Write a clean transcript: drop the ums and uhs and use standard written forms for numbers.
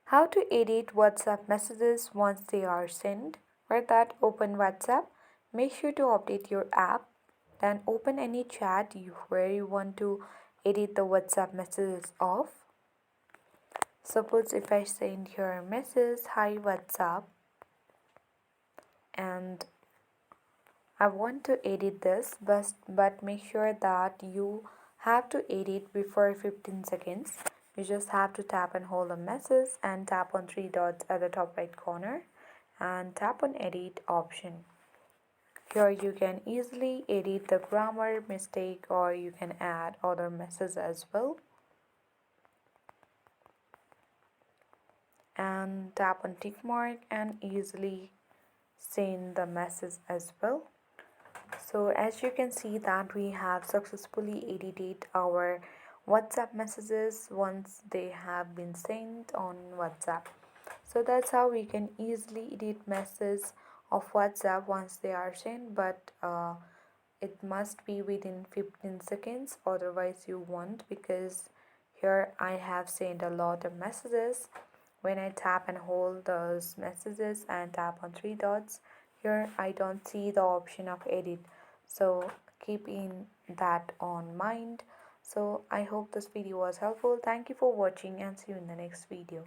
How to edit WhatsApp messages once they are sent. For that, open WhatsApp. Make sure to update your app. Then open any chat where you want to edit the WhatsApp messages of. Suppose if I send here a message, hi WhatsApp, and I want to edit this, but make sure that you have to edit before 15 seconds. You just have to tap and hold the message and tap on three dots at the top right corner and tap on edit option. Here you can easily edit the grammar mistake or you can add other messages as well. And tap on tick mark and easily send the message as well. So as you can see that we have successfully edited our WhatsApp messages once they have been sent on WhatsApp. So that's how we can easily edit messages of WhatsApp once they are sent, but it must be within 15 seconds, otherwise you won't, because here I have sent a lot of messages. When I tap and hold those messages and tap on three dots, here I don't see the option of edit, so keep in that on mind. So I hope this video was helpful. Thank you for watching and see you in the next video.